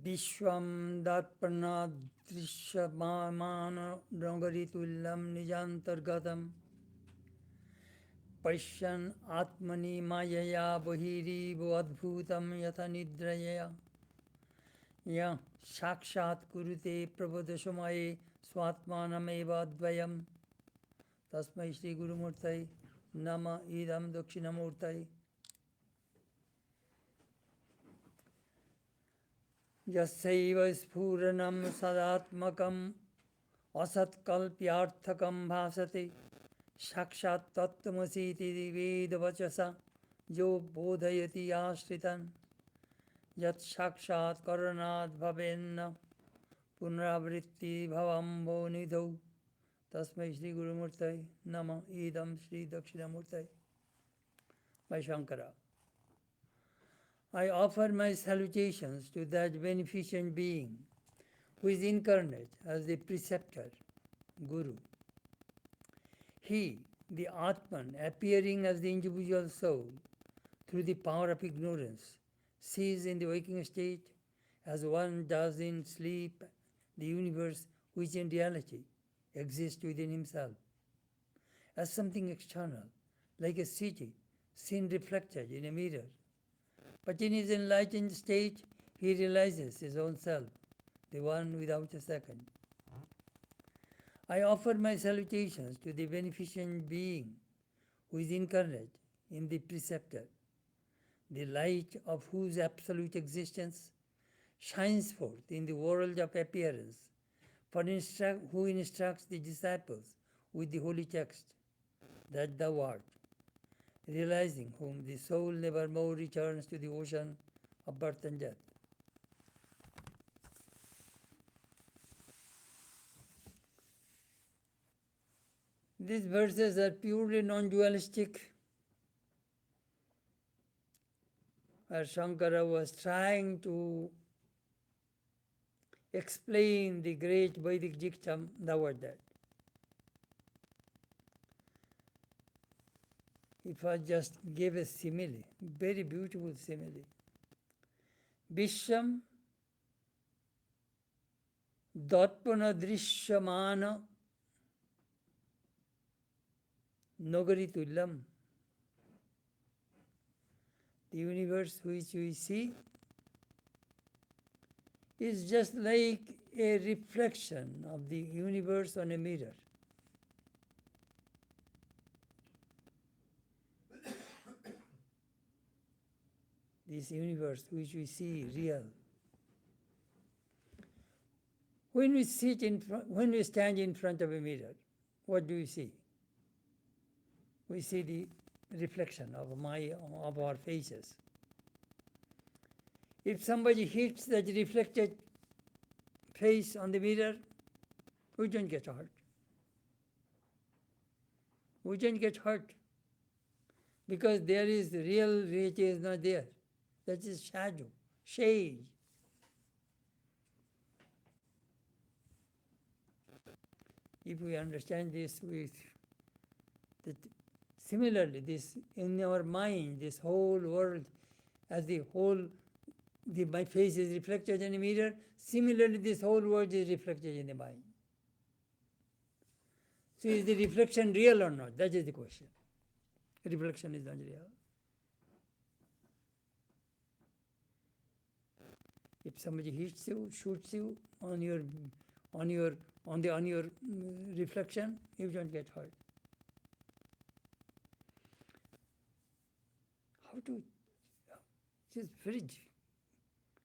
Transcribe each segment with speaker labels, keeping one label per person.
Speaker 1: Vishwam darpana drishyamana rangaritullam nijantargatam Pashyan atmani mayaya bahirivo adbhutam yatha nidraya ya sakshat kurute prabodashamaye swatmanameva advayam tasmai Shri Guru Murtai nama idam dakshinamurtai Yasaiva sphuranam sadatmakam asatkalpyarthakam bhasate sakshat tattvamasiti vedavachasa jo bodhayati ashritan yat sakshat karanat bhavenna punravritti bhavambo nidhau tasmai Shri Guru Murtai nama idam Shri Dakshinamurtai by Shankara. I offer my salutations to that beneficent being who is incarnate as the preceptor, Guru. He, the Atman, appearing as the individual soul through the power of ignorance, sees in the waking state, as one does in sleep, the universe which in reality exists within himself, as something external, like a city seen reflected in a mirror. But in his enlightened state, he realizes his own self, the one without a second. I offer my salutations to the beneficent being who is incarnate in the preceptor, the light of whose absolute existence shines forth in the world of appearance, who instructs the disciples with the holy text, that thou art, realizing whom the soul never more returns to the ocean of birth and death. These verses are purely non-dualistic, where Shankara was trying to explain the great Vedic dictum, thou art that. If I just gave a simile, very beautiful simile. Vishwam Datpana Drishyamana Nagaritulam. The universe which we see is just like a reflection of the universe on a mirror. This universe which we see real. When we stand in front of a mirror, what do we see? We see the reflection of our faces. If somebody hits that reflected face on the mirror, we don't get hurt. We don't get hurt because there is the real reality is not there. That is shadow, shade. If we understand this, similarly, this in our mind, this whole world, as my face is reflected in a mirror. Similarly, this whole world is reflected in the mind. So, is the reflection real or not? That is the question. Reflection is not real. If somebody hits you, shoots you on your reflection, you don't get hurt. How to? It is very difficult.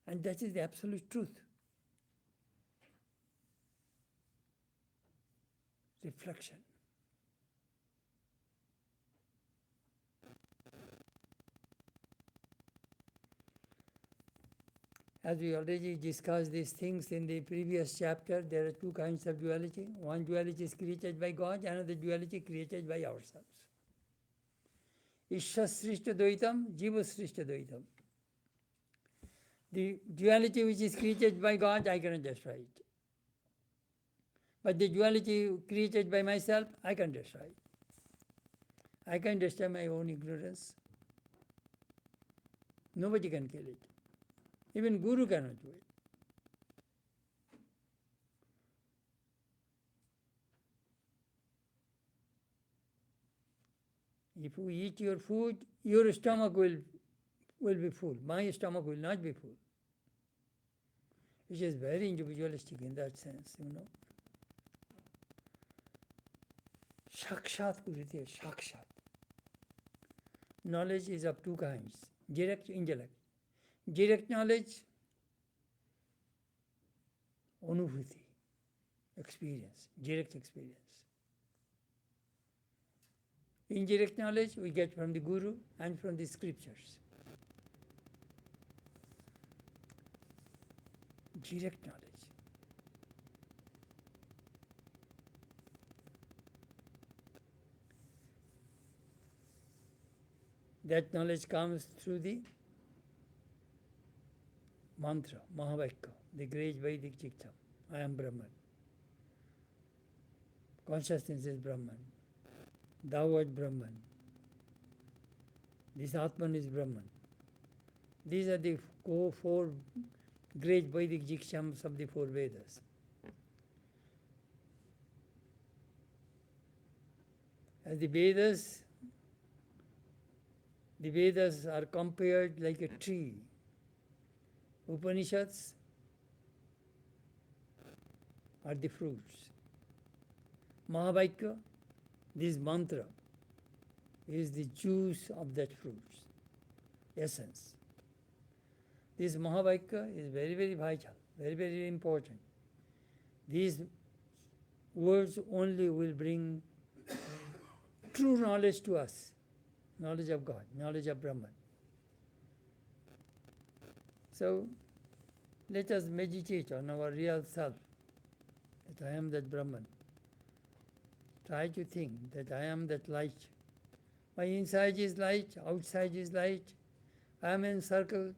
Speaker 1: And that is the absolute truth. Reflection. As we already discussed these things in the previous chapter, there are two kinds of duality. One duality is created by God, another duality created by ourselves. Ishya Srishta Dvaitam, Jiva Srishta Dvaitam. The duality which is created by God, I cannot destroy it. But the duality created by myself, I can destroy it. I can destroy my own ignorance. Nobody can kill it. Even Guru cannot do it. If you eat your food, your stomach will be full. My stomach will not be full. Which is very individualistic in that sense, Shakshat Gurudeva, Shakshat. Knowledge is of two kinds, direct, indirect. Direct knowledge, anubhuti, experience, direct experience. Indirect knowledge we get from the Guru and from the scriptures. Direct knowledge. That knowledge comes through the mantra, Mahavakya, the great Vedic dictum. I am Brahman. Consciousness is Brahman. Thou art Brahman. This Atman is Brahman. These are the four great Vedic dictums of the four Vedas. As the Vedas are compared like a tree. Upanishads are the fruits. Mahavakya, this mantra, is the juice of that fruit, essence. This Mahavakya is very, very vital, very, very important. These words only will bring true knowledge to us, knowledge of God, knowledge of Brahman. So let us meditate on our real self, that I am that Brahman. Try to think that I am that light. My inside is light, outside is light. I am encircled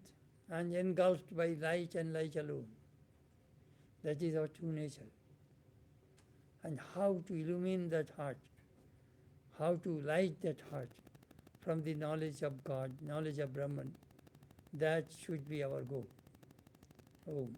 Speaker 1: and engulfed by light and light alone. That is our true nature. And how to illumine that heart, how to light that heart from the knowledge of God, knowledge of Brahman, that should be our goal. Om.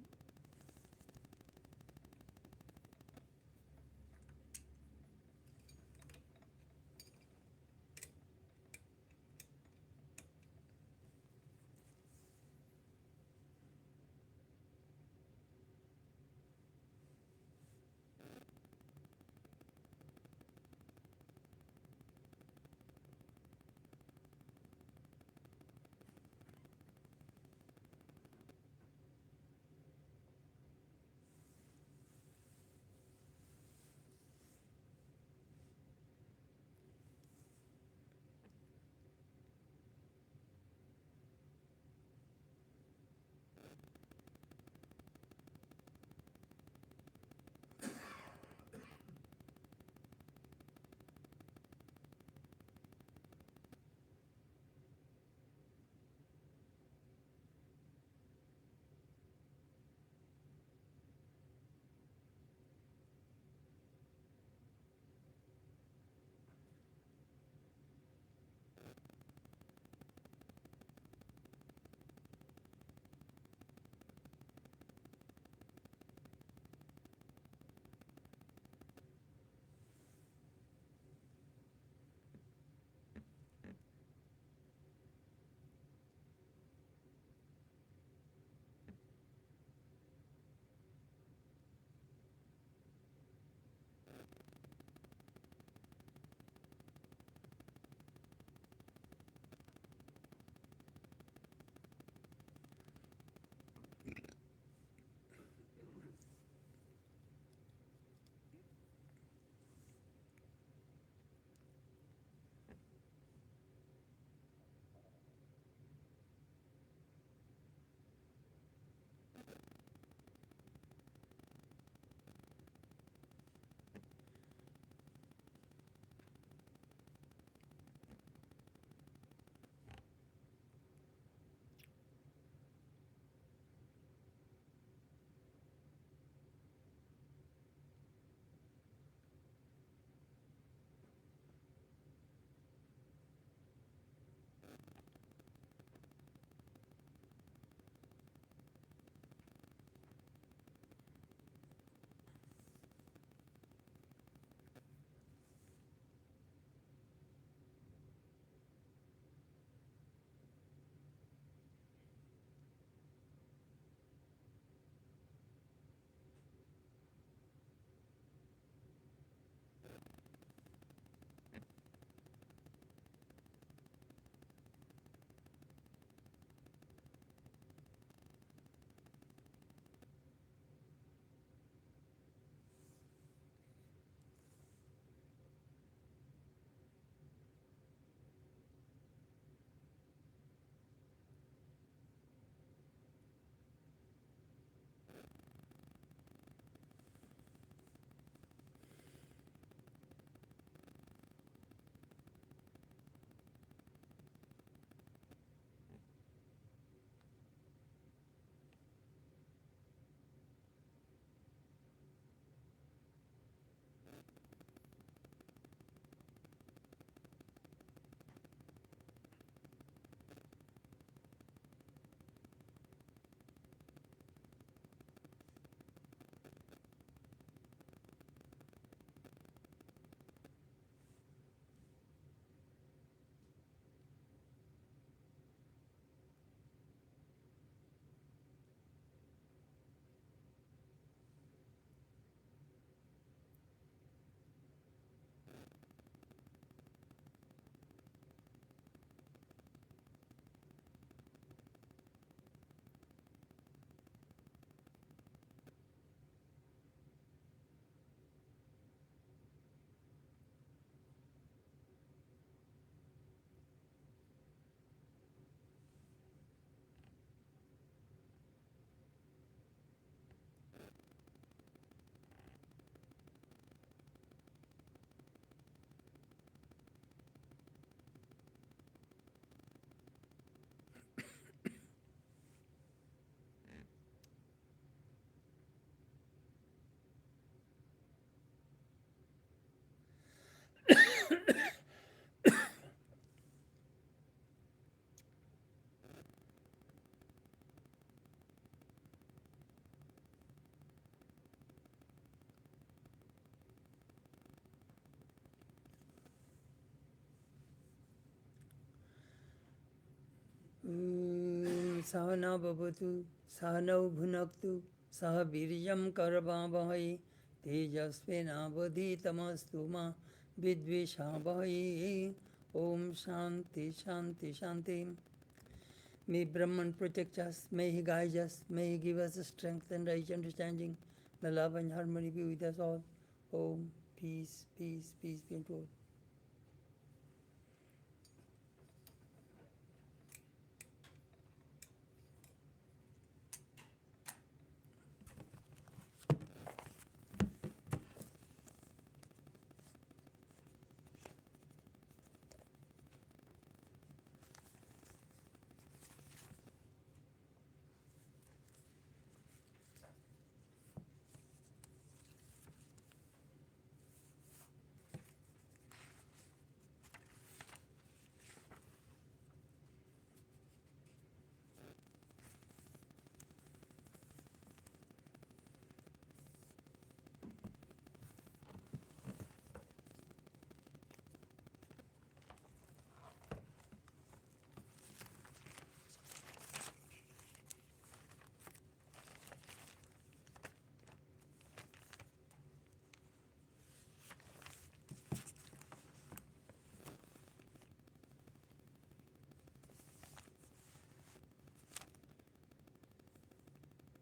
Speaker 1: Sahana bhavatu, sahanau bhunaktu, saha virjam karvavahai, tejasvinavadhitamastu ma vidvishavahai. Om Shanti Shanti Shanti. May Brahman protect us, may he guide us, may he give us strength and right understanding. May love and harmony be with us all. Om, peace, peace, peace be unto all.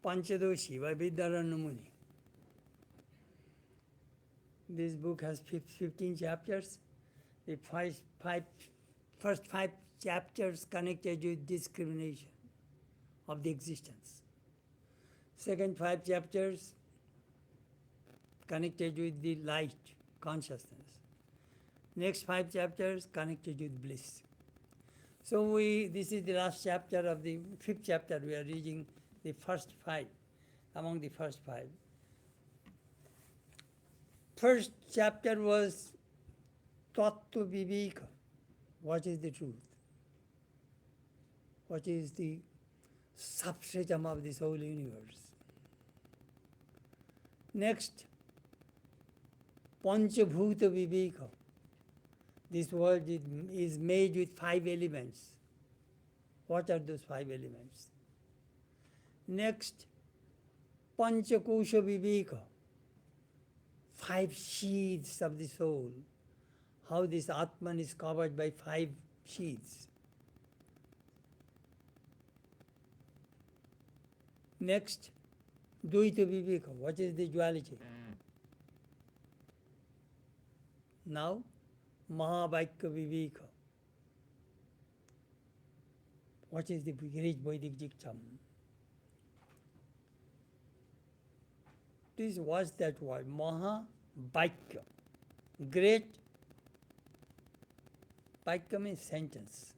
Speaker 1: Panchadasi by Vidyaranya Muni. This book has 15 chapters. The first five chapters connected with discrimination of the existence. Second 5 chapters connected with the light, consciousness. Next 5 chapters connected with bliss. So this is the last chapter of the 5th chapter. We are reading the first 5, among the first 5. First chapter was Tattva Viveka. What is the truth? What is the substratum of this whole universe? Next, Panchabhuta Viveka. This world is made with 5 elements. What are those 5 elements? Next, Panchakosha Viveka. 5 sheaths of the soul. How this Atman is covered by 5 sheaths. Next, Dvaita Viveka. What is the duality? Now, Mahavakya Viveka. What is the great Vedic dictum? Please watch that word, Mahavakya. Great. Vakya means sentence.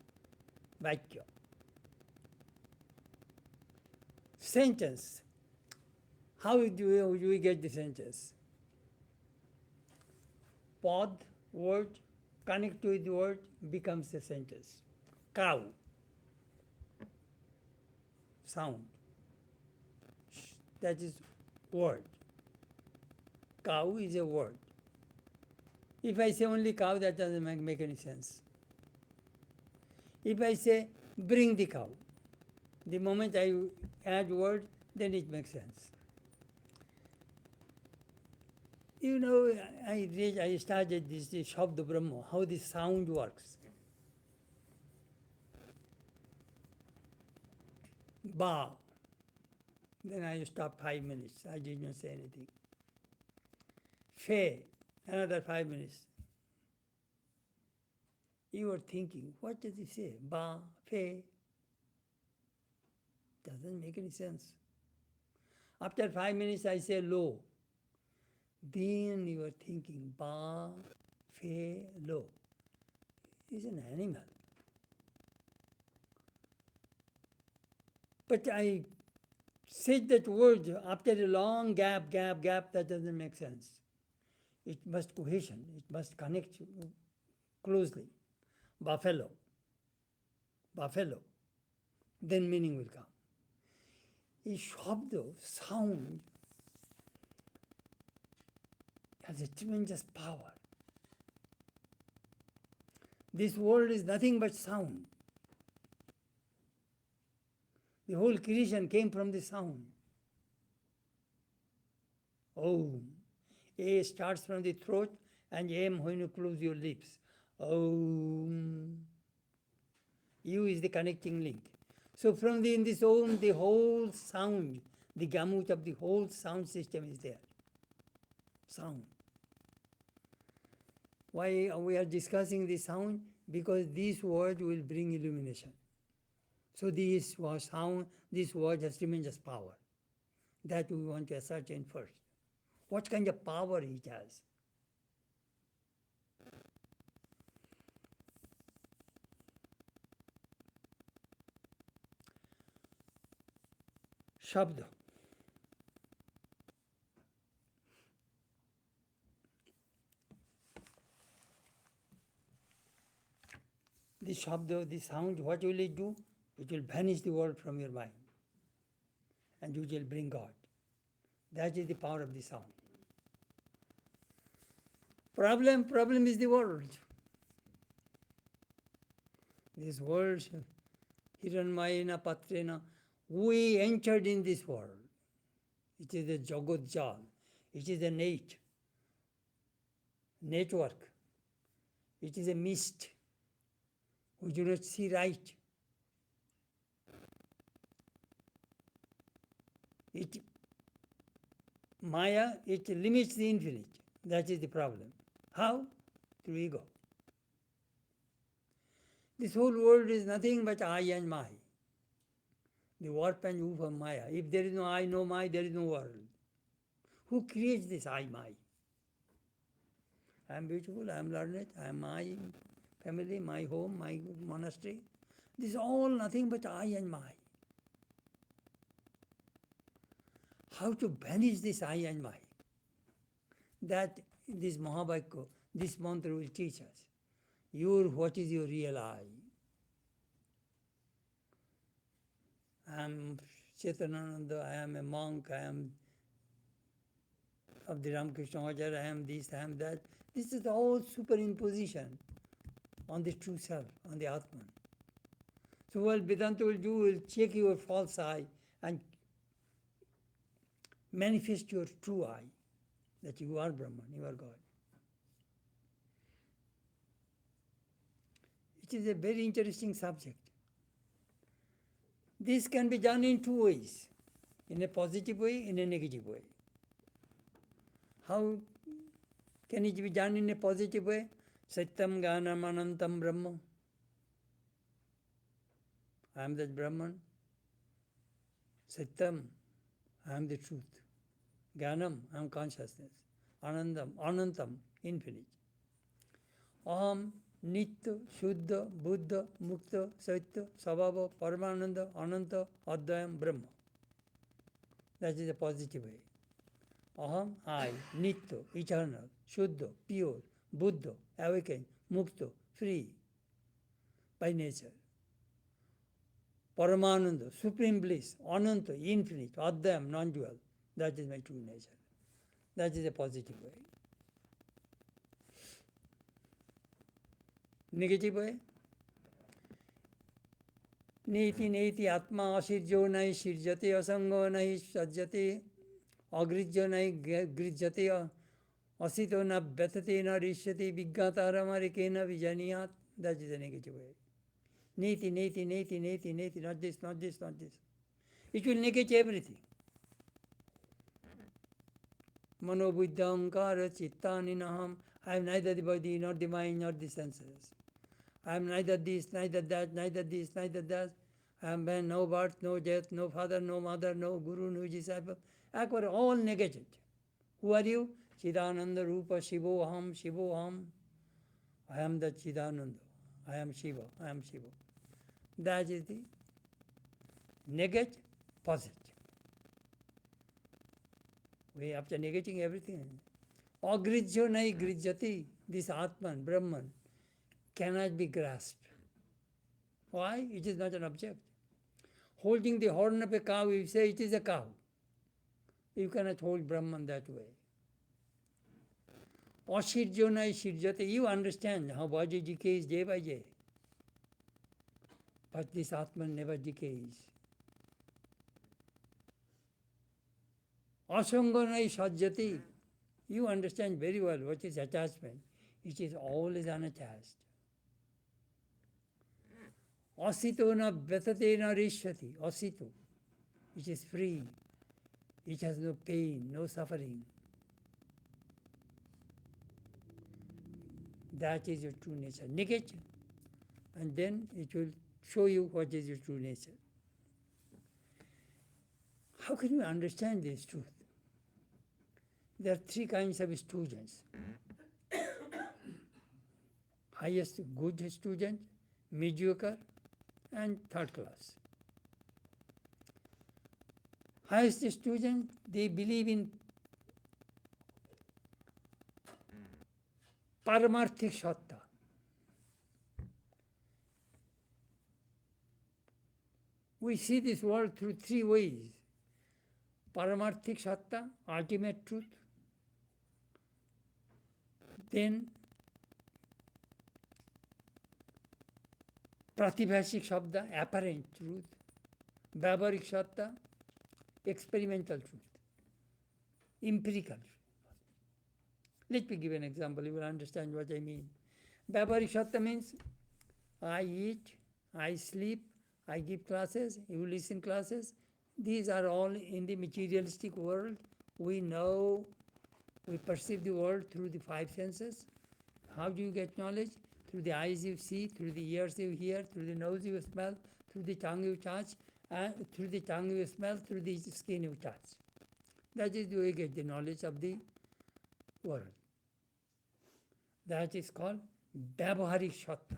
Speaker 1: Vakya. Sentence. How do we get the sentence? Pod, word, connect with the word, becomes a sentence. Cow. Sound. That is word. Cow is a word. If I say only cow, that doesn't make any sense. If I say, bring the cow, the moment I add word, then it makes sense. You know, I started this Shabda Brahma, how the sound works. Ba. Then I stopped 5 minutes. I did not say anything. Fe. Another 5 minutes. You are thinking, what does he say? Ba, fe. Doesn't make any sense. After 5 minutes, I say lo. Then you are thinking, ba, fe, lo. He's an animal. But I said that word after a long gap, that doesn't make sense. It must cohesion, it must connect closely. Buffalo. Then meaning will come. A shabda, sound, has a tremendous power. This world is nothing but sound. The whole creation came from the sound. Om. A starts from the throat and M when you close your lips. Om. U is the connecting link. So from in this Om, the whole sound, the gamut of the whole sound system is there. Sound. Why we are discussing the sound? Because this word will bring illumination. So this was sound, this word has tremendous power. That we want to ascertain first. What kind of power it has? Shabda. The shabda, the sound, what will it do? It will banish the world from your mind. And you will bring God. That is the power of the sound. Problem is the world. This world, Hiranmayena Patrena, we entered in this world. It is a Jagodjal. It is a network. It is a mist. We do not see right. Maya, it limits the infinite. That is the problem. How? Through ego. This whole world is nothing but I and my. The warp and woof of Maya. If there is no I, no my, there is no world. Who creates this I, my? I am beautiful, I am learned, I am my family, my home, my monastery. This is all nothing but I and my. How to banish this I and my? That this Mahavakya, this mantra will teach us. What is your real I? I am Chetanananda, I am a monk, I am of the Ramakrishna Maharaj, I am this, I am that. This is all superimposition on the true self, on the Atman. So what Vedanta will do will check your false I and manifest your true I, that you are Brahman, you are God. It is a very interesting subject. This can be done in two ways, in a positive way, in a negative way. How can it be done in a positive way? Satyam Ganam Anantam Brahma. I am that Brahman. Satyam, I am the truth. Ganam, I am consciousness. Anandam, Anantam, infinite. Aham, Nitya, Shuddha, Buddha, Mukta, Satya, Sabhava, Paramananda, Ananta, Advayam, Brahma. That is a positive way. Aham, I, Nitya, eternal, Shuddha, pure, Buddha, awakened, Mukta, free by nature. Paramananda, supreme bliss, Ananta, infinite, Advayam, non-dual. That is my true nature. That is a positive way. Negative way? Neti neti atma asirjo nai sirjate asango nai sajjate agrijjo nai grijjate asito na bhatate na rishyate vigyataramare na vijaniyat. That is a negative way. Neti, neti, neti, neti, neti, not this, not this, not this. It will negate everything. Manobuddhankara chittaninaham. I am neither the body, nor the mind, nor the senses. I am neither this, neither that, neither this, neither that. I am no birth, no death, no father, no mother, no guru, no disciple. All negated. Who are you? Chidananda Rupa Shivoham, Shivoham. I am the Chidananda. I am Shiva, I am Shiva. That is the negate, positive. We after negating everything. Agrijyo nai grijyati, this Atman, Brahman, cannot be grasped. Why? It is not an object. Holding the horn of a cow, you say it is a cow. You cannot hold Brahman that way. Ashirjo nai shirjate, you understand how body decays day by day. But this Atman never decays. Asanganai sajjati. You understand very well what is attachment. It is always unattached. Asito na vyatate na rishyati. Asito. It is free. It has no pain, no suffering. That is your true nature. Negate, and then it will show you what is your true nature. How can you understand this truth? There are three kinds of students. Highest good student, mediocre, and third class. Highest student, they believe in Paramarthik Satta. We see this world through three ways. Paramarthik Satta, ultimate truth. Then Pratibhashik Shabda, apparent truth. Vyavaharik Satta, experimental truth, empirical truth. Let me give an example, you will understand what I mean. Vyavaharik Satta means I eat, I sleep, I give classes, you listen classes. These are all in the materialistic world. We know, we perceive the world through the five senses. How do you get knowledge? Through the eyes you see, through the ears you hear, through the nose you smell, through the tongue you touch, and through the tongue you smell, through the skin you touch. That is the way you get the knowledge of the world. That is called Vyavaharik Satta.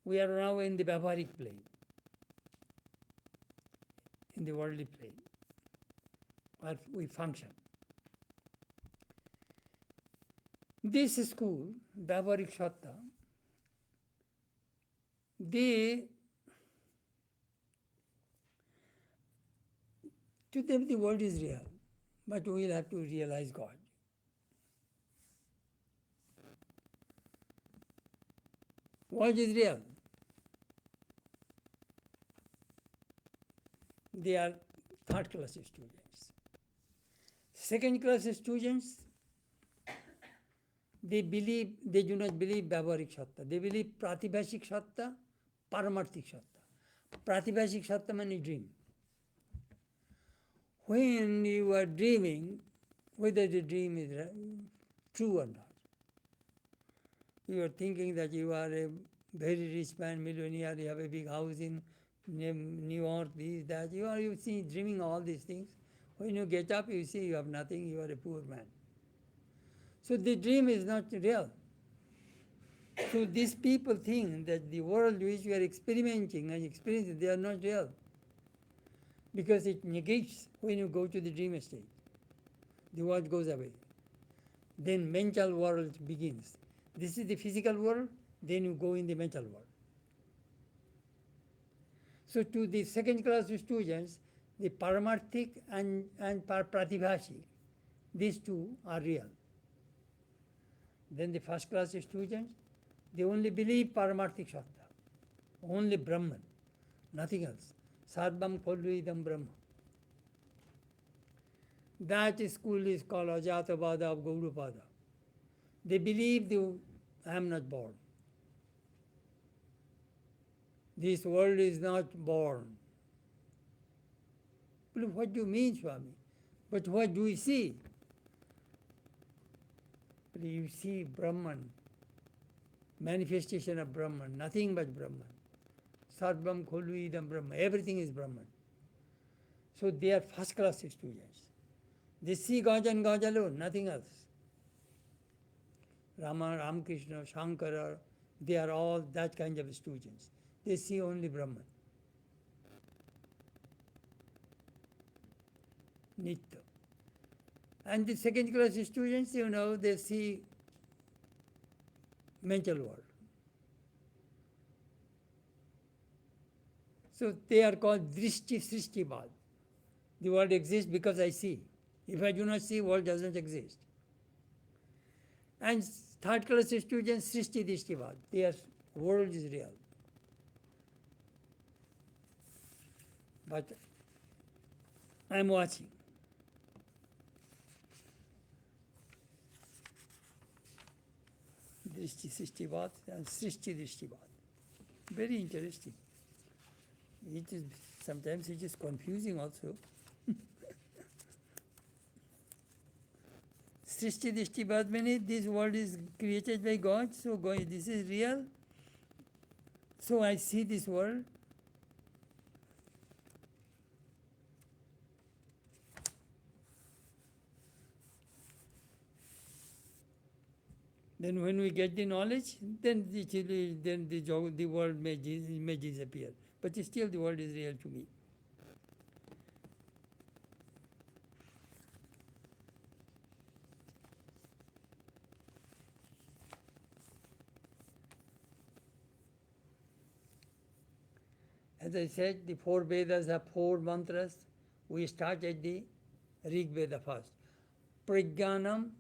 Speaker 1: We are now in the Vyavaharik plane, in the worldly plane, where we function. This school, Vyavaharik Satta, to them the world is real, but we will have to realize God. World is real. They are third class students. Second class students, they do not believe Vyavaharik Satta. They believe Pratibhashik Satta, Paramarthik Satta. Pratibhashik Satta means dream. When you are dreaming, whether the dream is true or not, you are thinking that you are a very rich man, millionaire, you have a big house in New York, this, that. You see dreaming all these things. When you get up, you see you have nothing, you are a poor man. So the dream is not real. So these people think that the world which we are experimenting and experiencing, they are not real. Because it negates when you go to the dream state. The world goes away. Then mental world begins. This is the physical world, then you go in the mental world. So to the second class students, the Paramarthik and Pratibhashik, these two are real. Then the first class students, they only believe Paramarthik Satta, only Brahman, nothing else. Sarvam Khallu Idam Brahma. That school is called Ajatabhada of Gaudapada. They believe I am not born. This world is not born. But what do you mean, Swami? But what do we see? You see Brahman, manifestation of Brahman, nothing but Brahman. Sarvam Khallu Idam Brahma, everything is Brahman. So they are first class students. They see God and God alone, nothing else. Rama, Ramakrishna, Shankara, they are all that kind of students. They see only Brahman. Nitya. And the second class students, they see mental world. So they are called Drishti Srishtibad. The world exists because I see. If I do not see, world doesn't exist. And third class students, Srishti Drishtibad. Their world is real. But I am watching. Drishti Srishtivad and Srishti Drishtivad. Very interesting. It is sometimes it is confusing also. Srishti Drishtivad means this world is created by God, so God, this is real. So I see this world. Then when we get the knowledge, then the world may disappear. But still the world is real to me. As I said, the 4 Vedas have 4 mantras. We start at the Rig Veda first. Prajnanam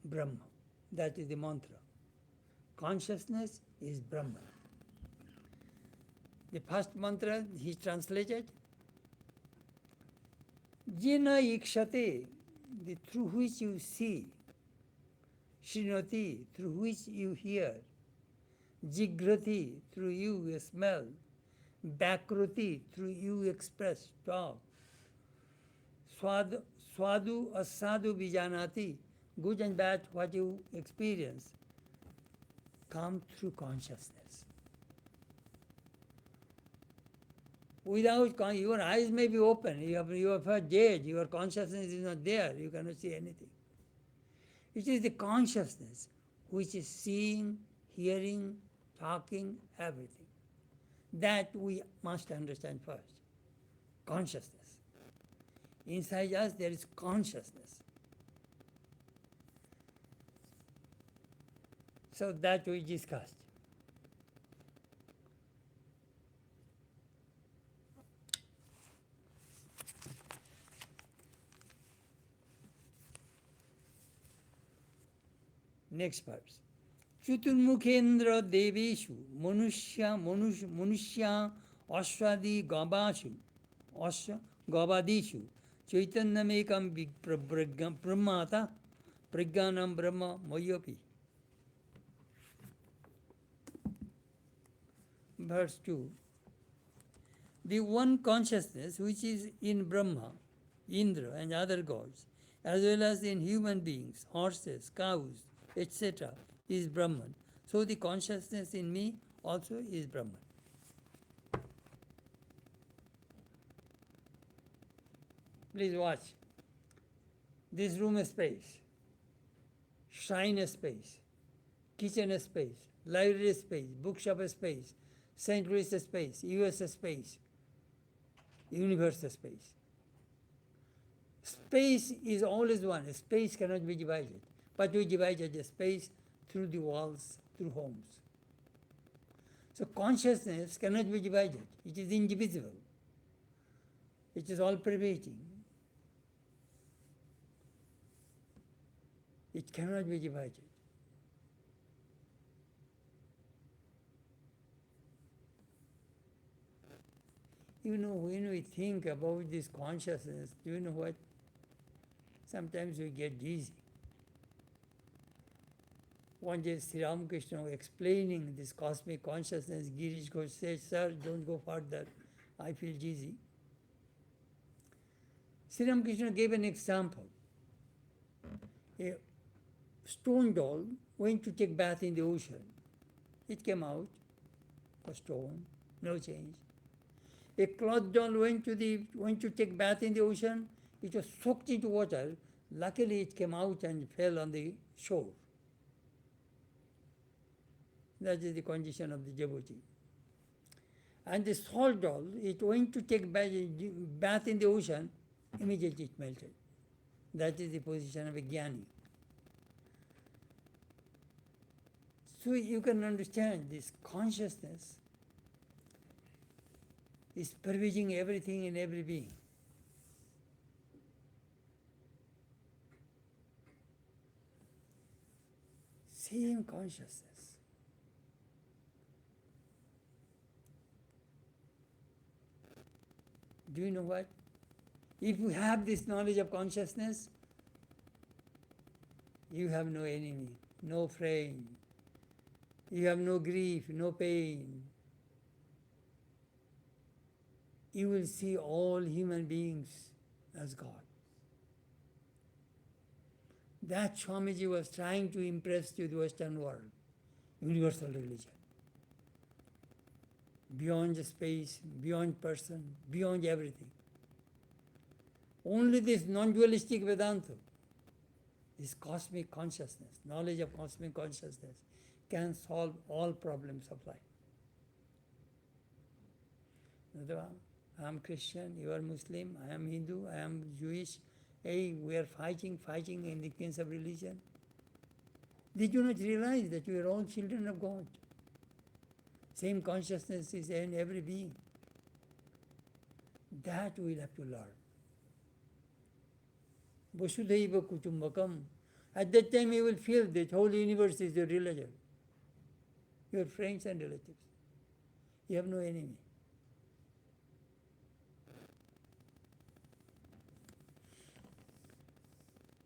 Speaker 1: Brahma. That is the mantra. Consciousness is Brahman. The first mantra he translated, Jena ikshate, through which you see, Srinati, through which you hear, Jigrati, through you smell, Bakruti, through you express, talk, Swadu asadu vijanati, good and bad, what you experience, come through consciousness. Without your eyes may be open, you are dead, your consciousness is not there, you cannot see anything. It is the consciousness which is seeing, hearing, talking, everything. That we must understand first. Consciousness. Inside us there is consciousness. So that we discussed. Next verse. Chuturmukhendra deveshu manushya ashwadi gavadishu chaitanyamekam brahmata prajnanam brahma mayapi. Verse 2. The one consciousness which is in Brahma, Indra and other gods, as well as in human beings, horses, cows, etc., is Brahman. So the consciousness in me also is Brahman. Please watch. This room space, shrine space, kitchen space, library space, bookshop space, St. Louis space, US space, universe space. Space is always one. Space cannot be divided. But we divided the space through the walls, through homes. So consciousness cannot be divided. It is indivisible. It is all-pervading. It cannot be divided. You know, when we think about this consciousness, do you know what? Sometimes we get dizzy. One day Sri Ramakrishna was explaining this cosmic consciousness. Girish Ghosh said, "Sir, don't go further. I feel dizzy." Sri Ramakrishna gave an example. A stone doll went to take bath in the ocean. It came out a stone, no change. A cloth doll went to take bath in the ocean. It was soaked into water. Luckily, it came out and fell on the shore. That is the condition of the devotee. And the salt doll, it went to take bath in the ocean, immediately it melted. That is the position of a jnani. So you can understand this consciousness is pervading everything in every being. Same consciousness. Do you know what? If you have this knowledge of consciousness, you have no enemy, no friend, You have no grief, no pain. You will see all human beings as God. That Swamiji was trying to impress to the Western world, universal religion. Beyond the space, beyond person, beyond everything. Only this non-dualistic Vedanta, this cosmic consciousness, knowledge of cosmic consciousness, can solve all problems of life. I am Christian, you are Muslim, I am Hindu, I am Jewish. Hey, we are fighting in the case of religion. Did you not realize that we are all children of God? Same consciousness is in every being. That we will have to learn. Vasudhaiva Kutumbakam. At that time you will feel that whole universe is your religion. Your friends and relatives. You have no enemy.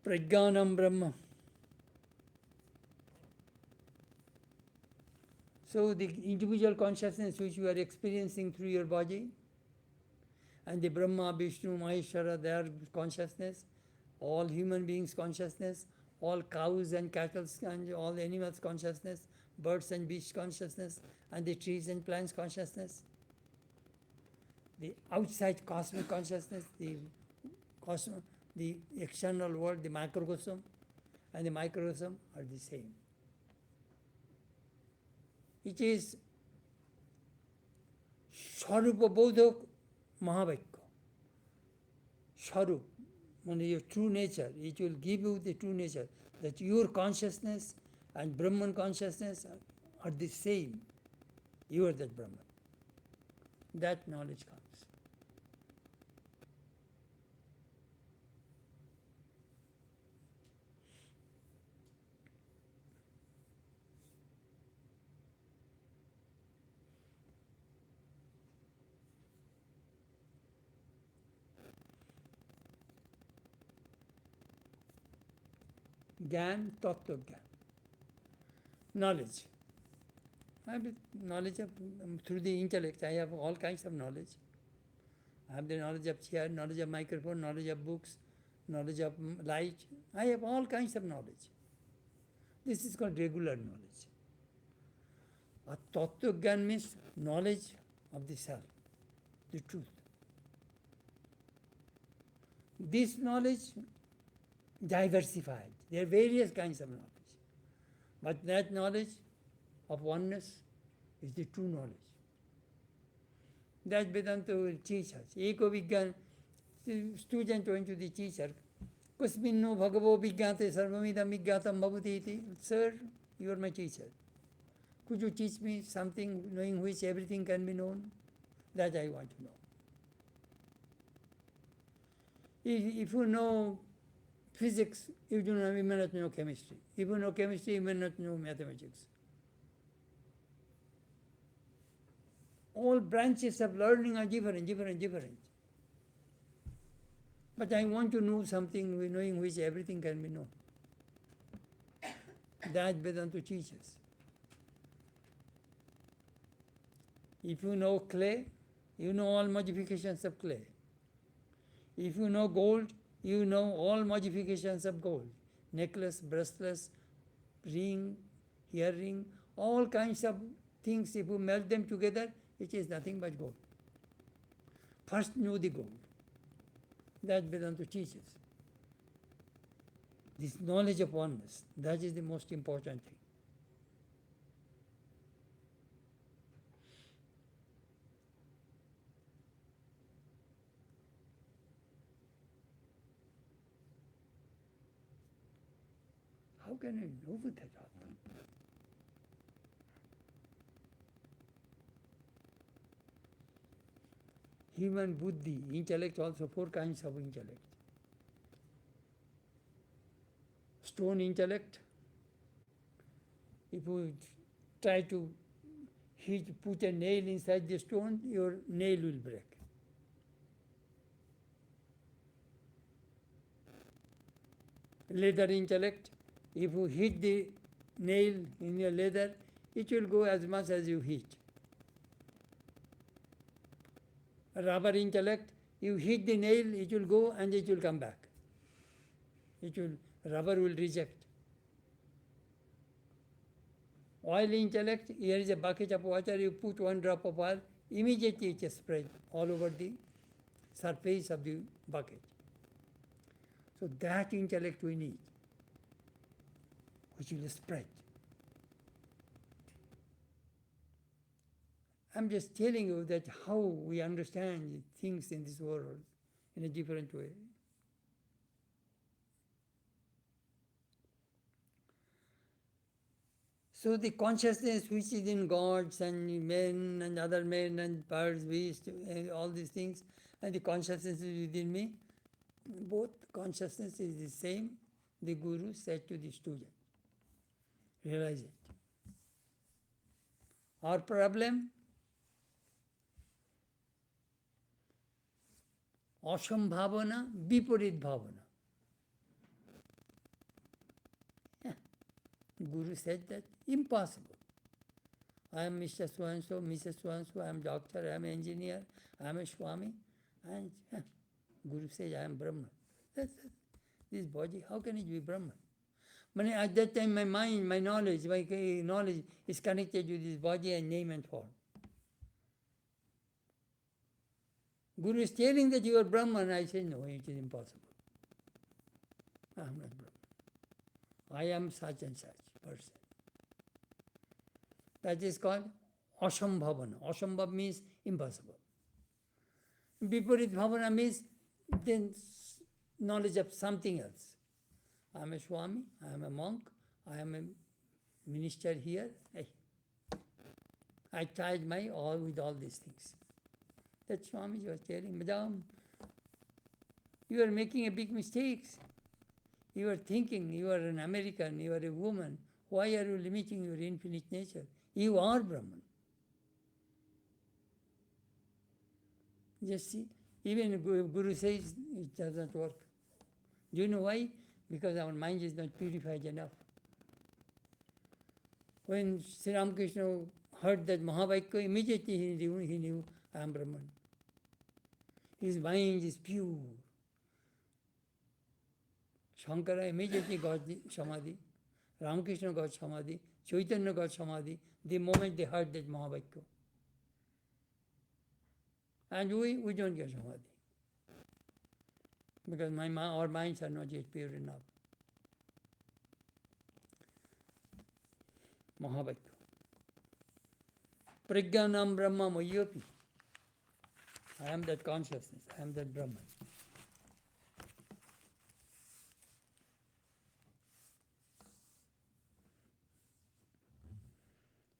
Speaker 1: Prajnanam Brahma. So the individual consciousness which you are experiencing through your body, and the Brahma, Vishnu, Maheshwara, their consciousness, all human beings' consciousness, all cows and cattle and all animals' consciousness, birds and beasts' consciousness, and the trees and plants' consciousness, the outside cosmic consciousness, the external world, the macrocosm, and the microcosm are the same. It is Swarupa Bodhak Mahavakya. Swarup, your true nature, it will give you the true nature, that your consciousness and Brahman consciousness are the same. You are that Brahman. That knowledge comes. Gyan, Tattva Gyan. Knowledge. I have knowledge of, through the intellect, I have all kinds of knowledge. I have the knowledge of chair, knowledge of microphone, knowledge of books, knowledge of light. I have all kinds of knowledge. This is called regular knowledge. A Tattva Gyan means knowledge of the self, the truth. This knowledge diversified. There are various kinds of knowledge. But that knowledge of oneness is the true knowledge. That Vedanta will teach us. Eko Vigyan, the student went to the teacher, Kusminno Bhagavo Vigyate Sarvamidam Vigyatam Bhavati iti. Sir, you are my teacher. Could you teach me something knowing which everything can be known? That I want to know. If you know physics, you may not know chemistry. If you know chemistry, you may not know mathematics. All branches of learning are different. But I want to know something knowing which everything can be known. That Vedanta teaches. If you know clay, you know all modifications of clay. If you know gold, you know all modifications of gold. Necklace, bracelets, ring, earring, all kinds of things. If you melt them together, it is nothing but gold. First know the gold. That Vedanta teaches. This knowledge of oneness, that is the most important thing. How can I know that Atman? Human buddhi, intellect, also 4 kinds of intellect. Stone intellect, if you try to put a nail inside the stone, your nail will break. Leather intellect, if you hit the nail in your leather, it will go as much as you hit. A rubber intellect, you hit the nail, it will go and it will come back. Rubber will reject. Oil intellect, here is a bucket of water, you put one drop of oil, immediately it is spread all over the surface of the bucket. So that intellect we need, which will spread. I'm just telling you that how we understand things in this world in a different way. So the consciousness which is in gods and men and other men and birds, beasts, all these things, and the consciousness is within me, both consciousness is the same, the Guru said to the student. Realize it. Our problem, asambhavana, viparit bhavana. Guru said that impossible. I am Mr. So-and-so, Mrs. So-and-so, I am doctor, I am engineer, I am a Swami, and Guru says I am Brahman. This body, how can it be Brahman? But at that time my mind, my knowledge is connected with this body and name and form. Guru is telling that you are Brahman, I say no, it is impossible. I am not Brahman. I am such and such person. That is called asambhavana. Asambhav means impossible. Viparit bhavana means then knowledge of something else. I am a Swami, I am a monk, I am a minister here. I tried my all with all these things. That Swami was telling, Madam, you are making a big mistake. You are thinking you are an American, you are a woman. Why are you limiting your infinite nature? You are Brahman. Just see, even Guru says it does not work. Do you know why? Because our mind is not purified enough. When Sri Ramakrishna heard that Mahavakya, immediately he knew I am Brahman. His mind is pure. Shankara immediately got the Samadhi. Ramakrishna got Samadhi. Chaitanya got Samadhi the moment they heard that Mahavakya. And we don't get Samadhi. Because our minds are not yet pure enough. Mahavakya. Prajnanam Brahma Mayopi. I am that consciousness. I am that Brahman.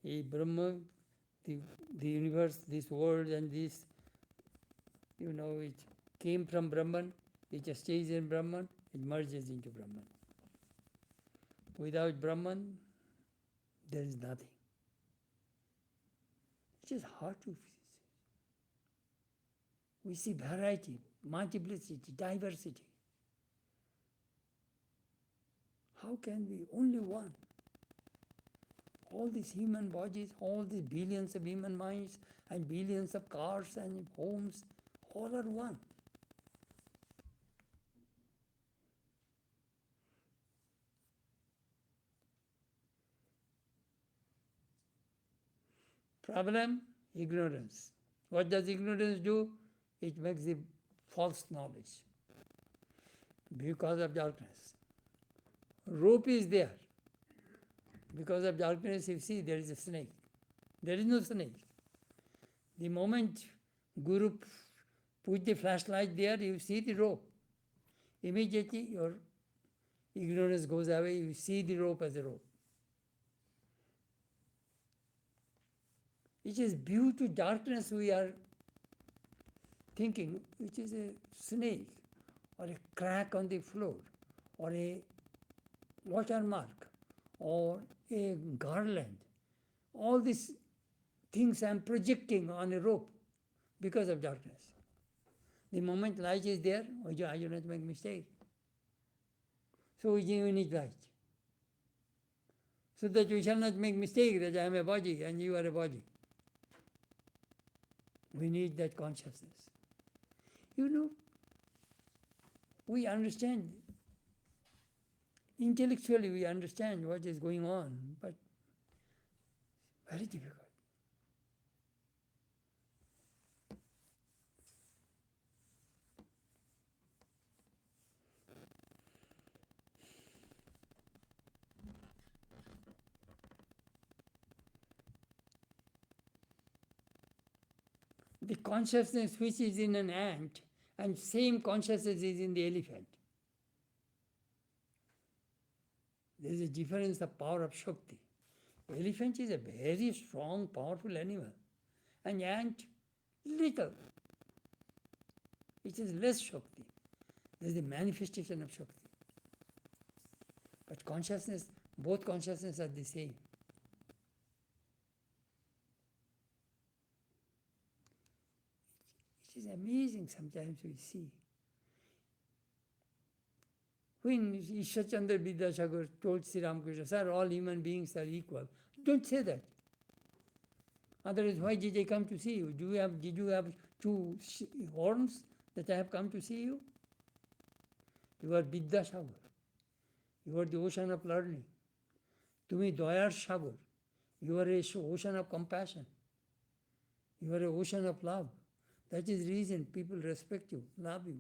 Speaker 1: A Brahma, the universe, this world and this, it came from Brahman, it stays in Brahman, it merges into Brahman. Without Brahman, there is nothing. It is hard to see. We see variety, multiplicity, diversity. How can we only one? All these human bodies, all these billions of human minds, and billions of cars and homes, all are one. Problem? Ignorance. What does ignorance do? It makes the false knowledge because of darkness. Rope is there. Because of darkness, you see there is a snake. There is no snake. The moment Guru put the flashlight there, you see the rope. Immediately your ignorance goes away, you see the rope as a rope. It is due to darkness we are thinking, which is a snake, or a crack on the floor, or a watermark, or a garland. All these things I am projecting on a rope because of darkness. The moment light is there, I do not make mistake. So we need light. so that we shall not make mistake that I am a body and you are a body. We need that consciousness. You know, we understand, intellectually we understand what is going on, but very difficult. The consciousness which is in an ant and same consciousness is in the elephant. There is a difference of power of Shakti. Elephant is a very strong, powerful animal, and ant, little. It is less Shakti. There is a manifestation of Shakti. But consciousness, both consciousness are the same. It is amazing sometimes we see. When Ishwar Chandra Vidyasagar told Sri Ramakrishna, sir, all human beings are equal. Don't say that. Otherwise, why did I come to see you? Did you have two horns that I have come to see you? You are Vidyasagar. You are the ocean of learning. Tumi Dayar Sagar. You are an ocean of compassion. You are an ocean of love. That is the reason people respect you, love you.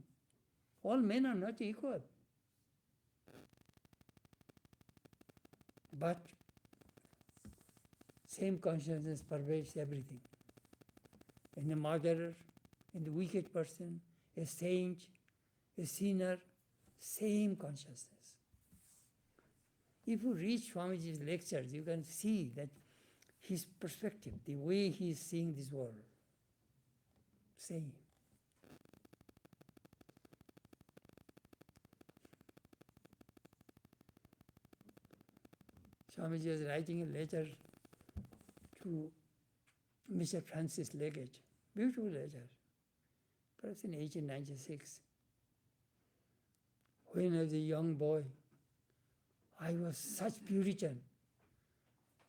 Speaker 1: All men are not equal. But same consciousness pervades everything. In a murderer, in the wicked person, a saint, a sinner, same consciousness. If you read Swamiji's lectures, you can see that his perspective, the way he is seeing this world, same. Swamiji was writing a letter to Mr. Francis Leggett, beautiful letter, perhaps in 1896. When I was a young boy, I was such Puritan.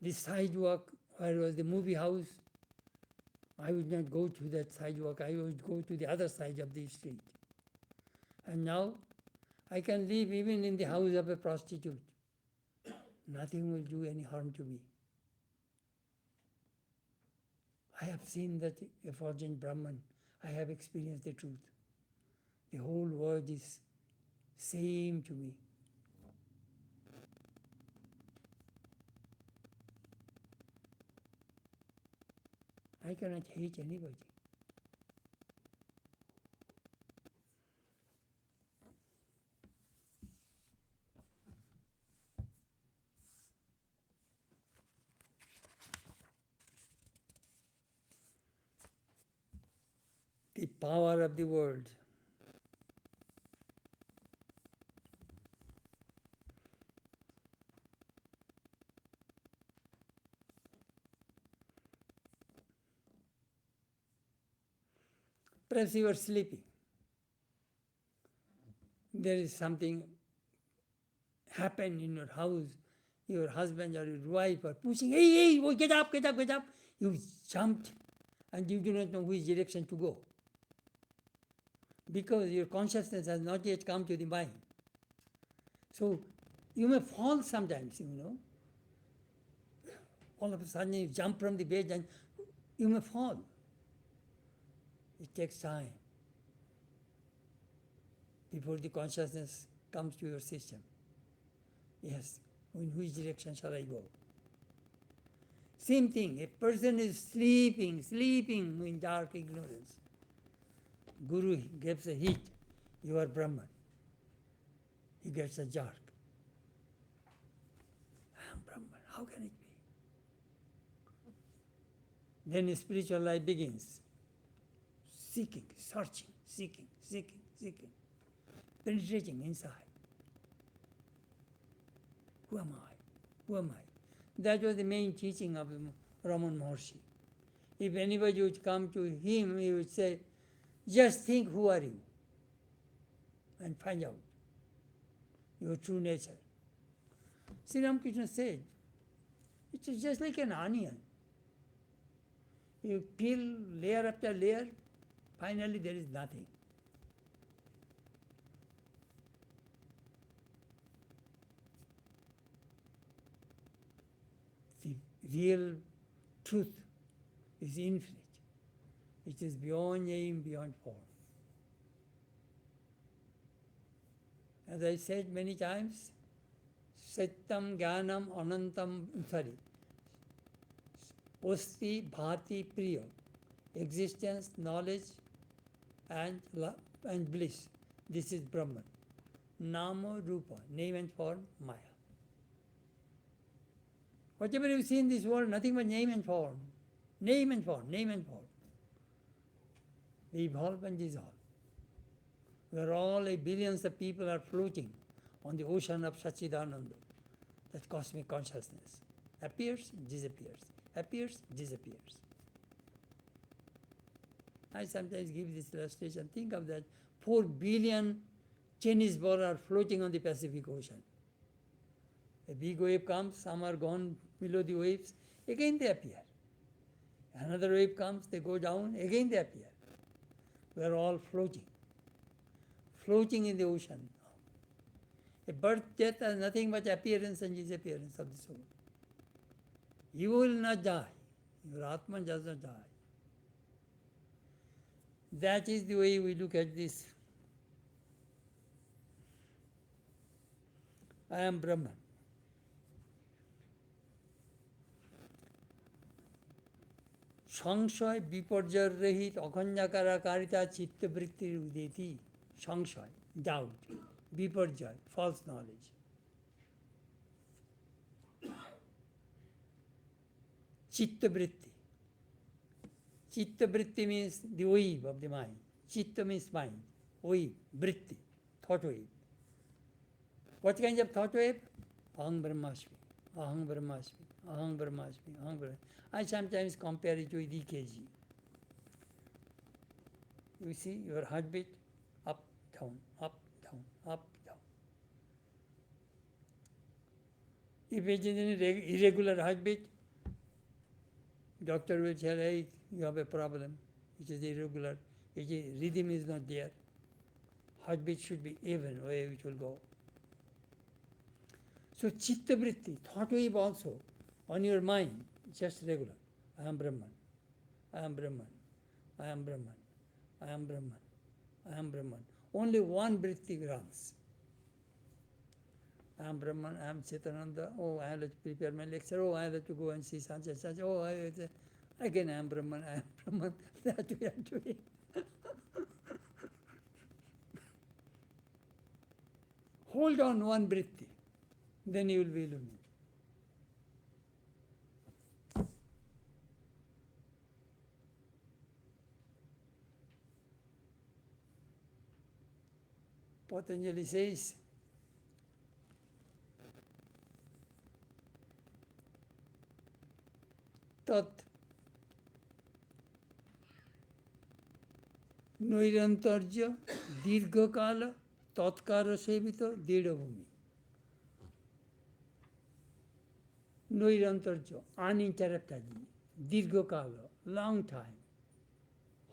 Speaker 1: The sidewalk where was the movie house, I would not go to that sidewalk, I would go to the other side of the street. And now I can live even in the house of a prostitute. Nothing will do any harm to me. I have seen that effulgent Brahman. I have experienced the truth. The whole world is same to me. I cannot hate anybody. The power of the word. Perhaps you are sleeping. There is something happened in your house. Your husband or your wife are pushing, hey, hey, oh, get up, get up, get up. You jumped and you do not know which direction to go. Because your consciousness has not yet come to the mind. So you may fall sometimes, All of a sudden you jump from the bed and you may fall. It takes time before the consciousness comes to your system. Yes, in which direction shall I go? Same thing, a person is sleeping in dark ignorance. Guru gives a hit, you are Brahman. He gets a jerk. I am Brahman, how can it be? Then spiritual life begins. Seeking, searching, seeking, penetrating inside. Who am I? Who am I? That was the main teaching of Raman Maharshi. If anybody would come to him, he would say, just think who are you and find out your true nature. Sri Ramakrishna said, It is just like an onion. You peel layer after layer, finally there is nothing. The real truth is infinite. It is beyond aim, beyond form. As I said many times, Satyam Jnanam Anantam, Osti Bhati Priya, existence, knowledge, and bliss. This is Brahman. Nama Rupa, name and form, Maya. Whatever you see in this world, nothing but name and form. Name and form, name and form. They evolve and dissolve. Where all billions of people are floating on the ocean of Satchidananda, that cosmic consciousness. Appears, disappears. Appears, disappears. I sometimes give this illustration. Think of that. 4 billion Chinese balls are floating on the Pacific Ocean. A big wave comes, some are gone below the waves, again they appear. Another wave comes, they go down, again they appear. We are all floating. Floating in the ocean. A birth, death are nothing but appearance and disappearance of the soul. You will not die. Your Atman does not die. That is the way we look at this. I am Brahman. সংশয় বিপর্যয় রহিত অখণ্ডাকারিতা চিত্তবৃত্তির উদেতি সংশয় doubt বিপর্যয় false knowledge. Chitta-vritti. Chitta-vritti means the wave of the mind. Chitta means mind. Wave, vritti, thought wave. What kind of thought wave? Aham Brahmasmi, Aham Brahmasmi, Aham Brahmasmi, Aham Brahmasmi. I sometimes compare it with EKG. You see your heartbeat, up, down, up, down, up, down. If it is an irregular heartbeat, doctor will tell, hey, you have a problem. It is irregular. Rhythm is not there. Heartbeat should be even, where it will go. So chitta-vritti, thought wave also, on your mind, just regular. I am Brahman. I am Brahman. I am Brahman. I am Brahman. I am Brahman. Only one vritti runs. I am Brahman, I am Chetananda. Oh, I have to prepare my lecture. Oh, I have to go and see such and such. Oh, again I am Brahman, I am Brahman. That we are doing. Hold on one vritti, then you will be illuminated. Patanjali says, tat নৈরন্তর্য দীর্ঘকাল তৎকার সেবিত দৃঢ়ভূমি. নৈরন্তর্য, uninterruptedly, দীর্ঘকাল, long time,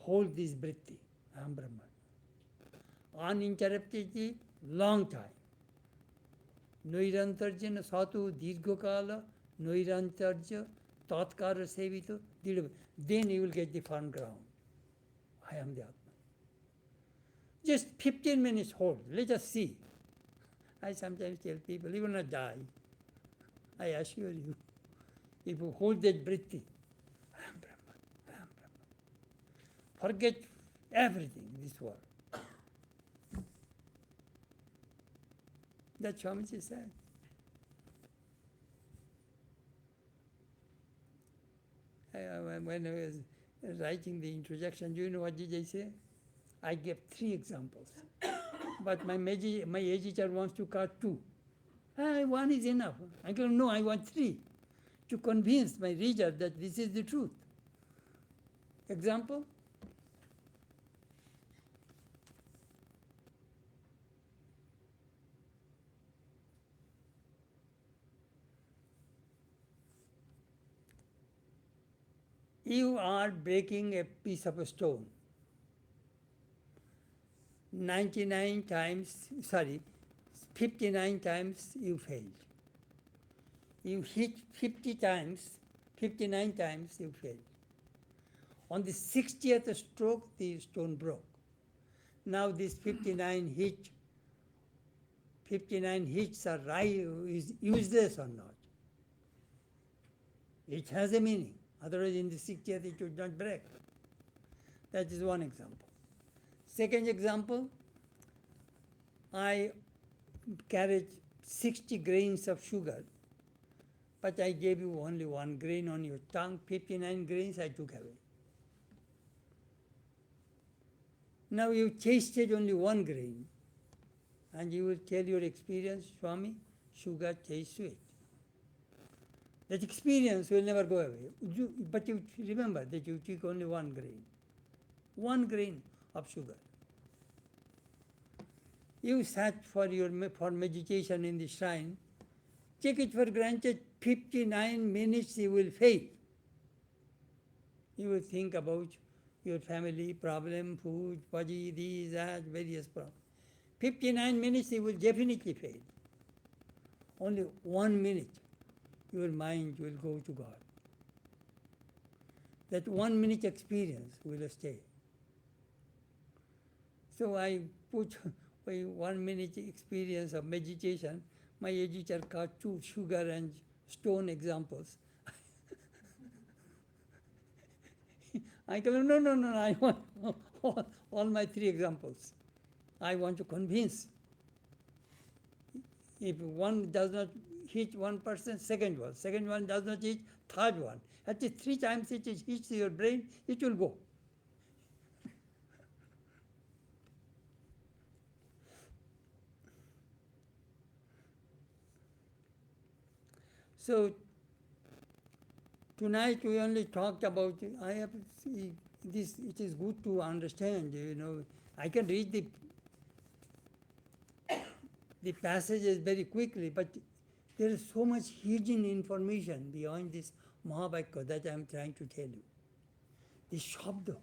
Speaker 1: hold this vritti, I am Brahman. Uninterruptedly, long time. নৈরন্তর্যেন সতু দীর্ঘকাল নৈরন্তর্য তৎকার সেবিত দৃঢ়. Then you will get the firm ground. I am the Atman. Just 15 minutes hold. Let us see. I sometimes tell people, you will not die. I assure you. If you hold that vritti, I am Brahman, I am Brahman. Forget everything in this world. That's what Swamiji said. When I was writing the introduction, do you know what did I say? I gave 3 examples. But my editor wants to cut 2. One is enough. I go, no, I want 3 to convince my reader that this is the truth. Example? You are breaking a piece of a stone. 99 times, 59 times you failed. You hit 50 times, 59 times you failed. On the 60th stroke, the stone broke. Now this 59 hits are is useless or not. It has a meaning. Otherwise in the 60th it would not break. That is one example. Second example, I carried 60 grains of sugar, but I gave you only 1 grain on your tongue, 59 grains I took away. Now you tasted only 1 grain, and you will tell your experience, Swami, sugar tastes sweet. That experience will never go away. But you remember that you took only 1 grain. 1 grain of sugar. You sat for meditation in the shrine. Take it for granted, 59 minutes you will fail. You will think about your family problem, food, body, these, that, various problems. 59 minutes you will definitely fail. Only 1 minute your mind will go to God. That 1 minute experience will stay. So I put my 1 minute experience of meditation. My editor got 2 sugar and stone examples. I go, no, I want all my 3 examples. I want to convince. If one does not hit one person, second one does not hit, third one. At least 3 times it hits your brain, it will go. So tonight we only talked about, this, it is good to understand, I can read the passages very quickly, but there is so much hidden information behind this Mahavakya that I am trying to tell you. The Shabda,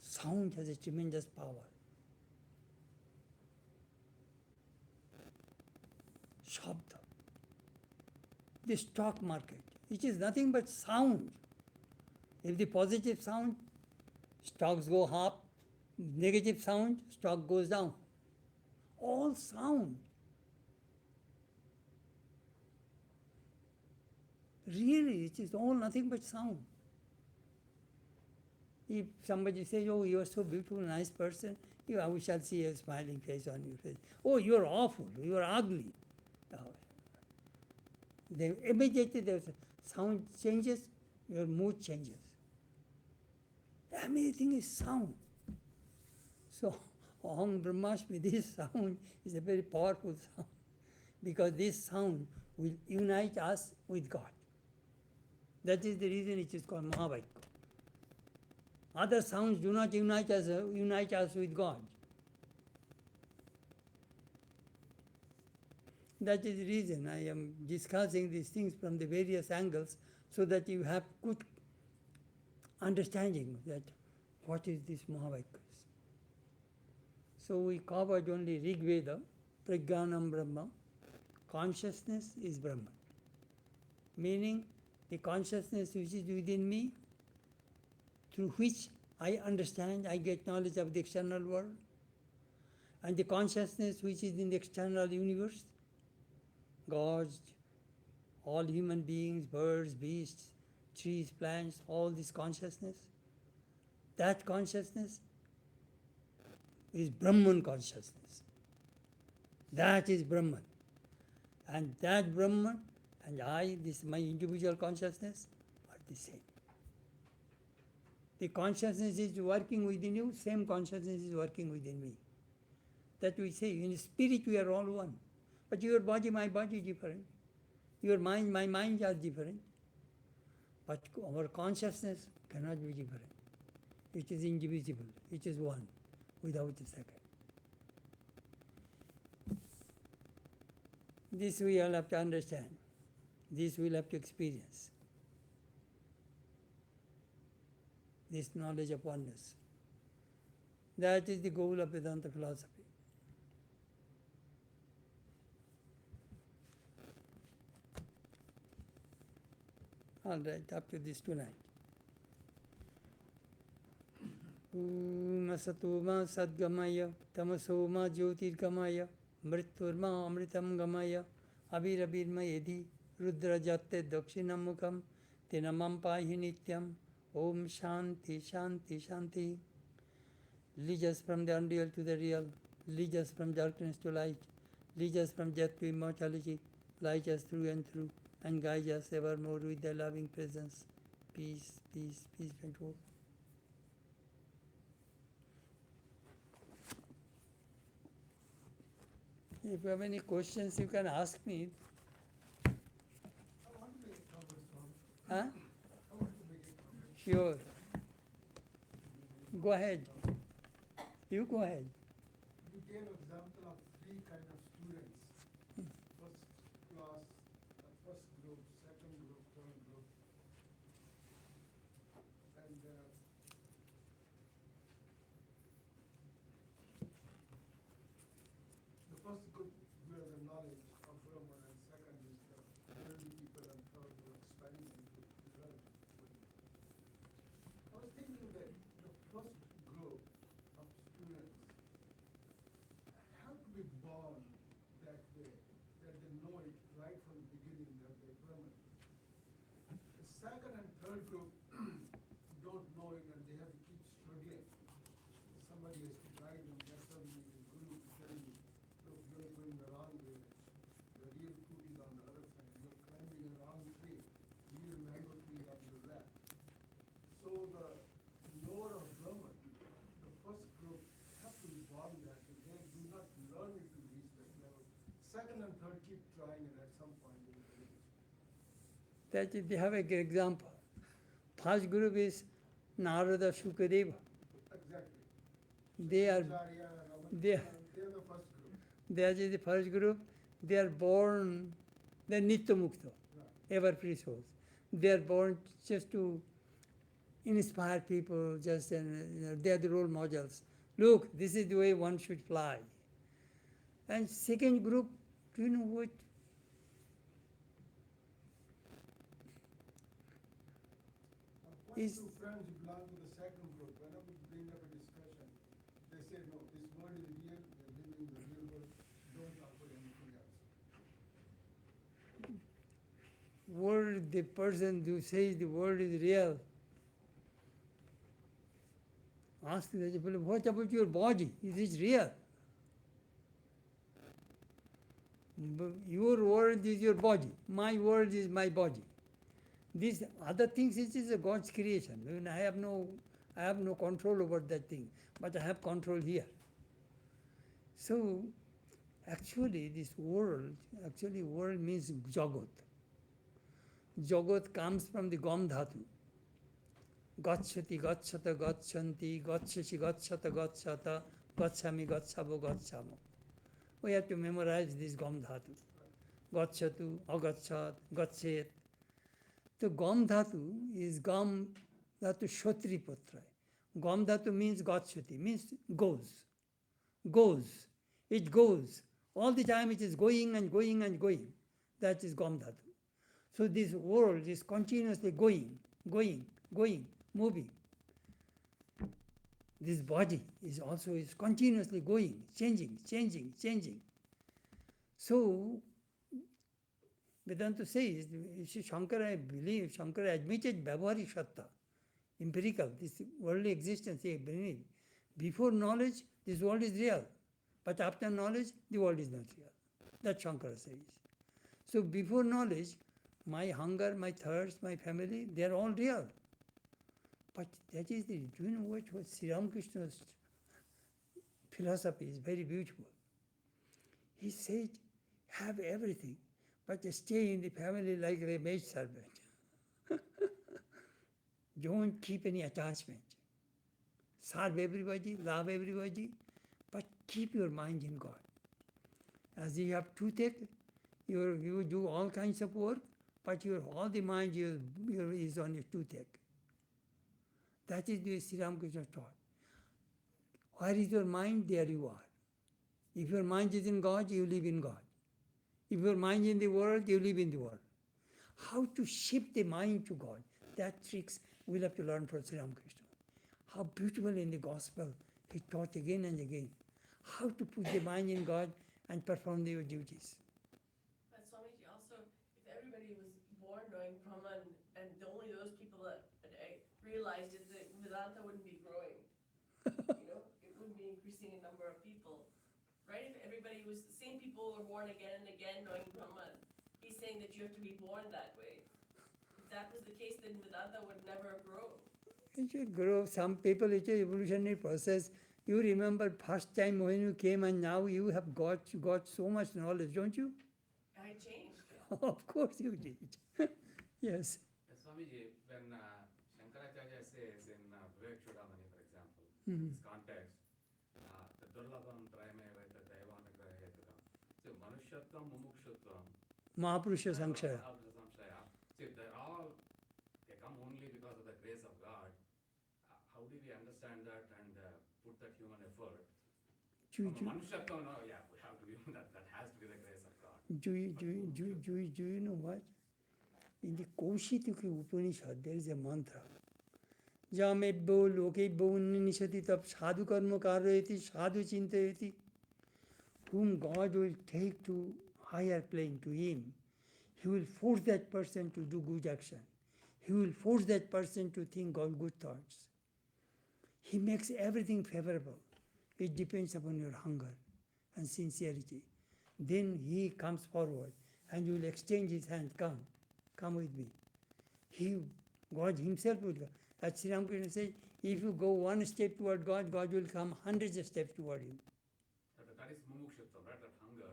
Speaker 1: sound has a tremendous power. Shabda. The stock market, it is nothing but sound. If the positive sound, stocks go up, negative sound, stock goes down. All sound. Really, it is all nothing but sound. If somebody says, oh, you are so beautiful, nice person, we shall see a smiling face on your face. Oh, you are awful, you are ugly. Immediately the sound changes, your mood changes. Everything is sound. So, Om Brahmasmi, this sound is a very powerful sound, because this sound will unite us with God. That is the reason it is called Mahavakya. Other sounds do not unite us with God. That is the reason I am discussing these things from the various angles, so that you have good understanding that what is this Mahavakya. So we covered only Rig Veda, Prajnanam Brahma, consciousness is Brahman. Meaning the consciousness which is within me, through which I understand, I get knowledge of the external world, and the consciousness which is in the external universe, gods, all human beings, birds, beasts, trees, plants, all this consciousness, that consciousness is Brahman consciousness. That is Brahman. And that Brahman and I, this my individual consciousness, are the same. The consciousness is working within you, same consciousness is working within me. That we say, in spirit we are all one. But your body, my body is different. Your mind, my mind are different. But our consciousness cannot be different. It is indivisible. It is one, without a second. This we all have to understand. This we will have to experience. this knowledge of oneness. That is the goal of Vedanta philosophy. All right, up to this tonight. Masatoma sadgamaya, tamasoma jyotirgamaya, mriturma amritam gamaya, avirabirma yedi, rudra jatte dakshinamukam, tinamam pahi nityam, om shanti shanti shanti. Lead us from the unreal to the real, lead us from darkness to light, lead us from death to immortality, light us through and through, and guide us evermore with thy loving presence. Peace, peace, peace, and hope. If you have any questions, you can ask me. Huh? Sure. Go ahead. You go ahead.
Speaker 2: You gave an example of three kind of students. First class, first group, second group, third group. And the first group were the knowledge of Brahman, and second is the worldly people, and third were expanding to learn. I was thinking that the first group of students have to be born that way, that they know it right from the beginning that they're Brahman. The second and third group don't know it, and they have to keep struggling. Somebody has to guide them. That's why the guru is telling you, look, you're going the wrong way. The real fruit is on the other side. You're climbing a wrong tree. The real mango tree is on your left. So the knower of Brahman, the first group, have to be born that way. They do not learn it to reach that level. Second and third keep trying, and at some point they will reach.
Speaker 1: That is, they have a good example. First group is Narada Shukadeva.
Speaker 2: Exactly.
Speaker 1: They are
Speaker 2: Acharya and Raman,
Speaker 1: they-
Speaker 2: they're the first group.
Speaker 1: that is the first group. They are born, they are Nitya Mukta,
Speaker 2: Right.
Speaker 1: ever free souls. They are born just to inspire people, just they are the role models. Look, this is the way one should fly. And second group, do you know what?
Speaker 2: One
Speaker 1: Is-
Speaker 2: two friends who belong to the second group, whenever we bring up a discussion, they say, no, this world is real, we're living in the real world, don't talk about anything else.
Speaker 1: World, the person who says the world is real, ask the people, what about your body? Is it real? Your world is your body. My world is my body. These other things, it is a God's creation. I mean, I have no control over that thing, but I have control here. So, actually, this world means Jagat. Jagat comes from the Gam Dhatu. Gachati, gachata, gachanti, gachashi, gachata, gachata, gachami, gachavo, gachamo. We have to memorize this Gam Dhatu. Gachatu, agachat, gachet. So Gam Dhatu is Gam Dhatu Shotri Putra. Gam Dhatu means Gachati, means goes. Goes. It goes. All the time it is going and going and going. That is Gam Dhatu. So this world is continuously going, moving. This body is also continuously going, changing. So Vedanta says, Shankara, I believe, Shankara admitted Vyavaharik Satta, empirical, this worldly existence, he believed. Before knowledge, this world is real. But after knowledge, the world is not real. That Shankara says. So before knowledge, my hunger, my thirst, my family, they are all real. But that is do you know what Sri Ramakrishna's philosophy is very beautiful. He said, have everything, but stay in the family like a maid servant. Don't keep any attachment. Serve everybody, love everybody, but keep your mind in God. As you have toothache, you do all kinds of work, but all the mind is on your toothache. That is the way Sri Ramakrishna taught. Where is your mind, there you are. If your mind is in God, you live in God. If your mind is in the world, you live in the world. How to shift the mind to God, that tricks we'll have to learn from Sri Ramakrishna. How beautiful in the gospel he taught again and again. How to put the mind in God and perform your duties.
Speaker 3: But Swamiji, also, if everybody was born knowing Brahman and only those people that realized it, that Vedanta wouldn't be growing. It wouldn't be increasing in number of people. Right? If everybody was, the same people were born again and again knowing Brahman, he's saying that you have to be born that way. If that was the case, then Vedanta would never grow.
Speaker 1: It should grow. Some people, it's an evolutionary process. You remember first time when you came and now you have got so much knowledge, don't you?
Speaker 3: I changed.
Speaker 1: Of course you did. Yes.
Speaker 4: Swamiji, when Shankaracharya says in Vivek Chudamani, for example,
Speaker 1: Mhm.
Speaker 4: this context, the Durlabham Trayameva Daivanugraheturam. So Manushyatvam, Mumukshutvam,
Speaker 1: Mahapurusha Samshaya.
Speaker 4: Mahaprasya Samshaya. See, they come only because of the grace of God. How do we understand that and put that human effort? Manushyatvam, no, yeah, we have to be, that has to be the grace of God.
Speaker 1: Do you know what? In the Kaushitiki Upanishad, there is a mantra. Jamebbo lokebbo nishati tab sadhu karma karayati sadhu chintayati. Whom God will take to higher plane to him, he will force that person to do good action. He will force that person to think all good thoughts. He makes everything favorable. It depends upon your hunger and sincerity. Then he comes forward and you will exchange his hand, come with me. God himself will go. As Sri Ramakrishna says, if you go one step toward God, God will come hundreds of steps toward you.
Speaker 4: That is mumukshutvam, right? That hunger.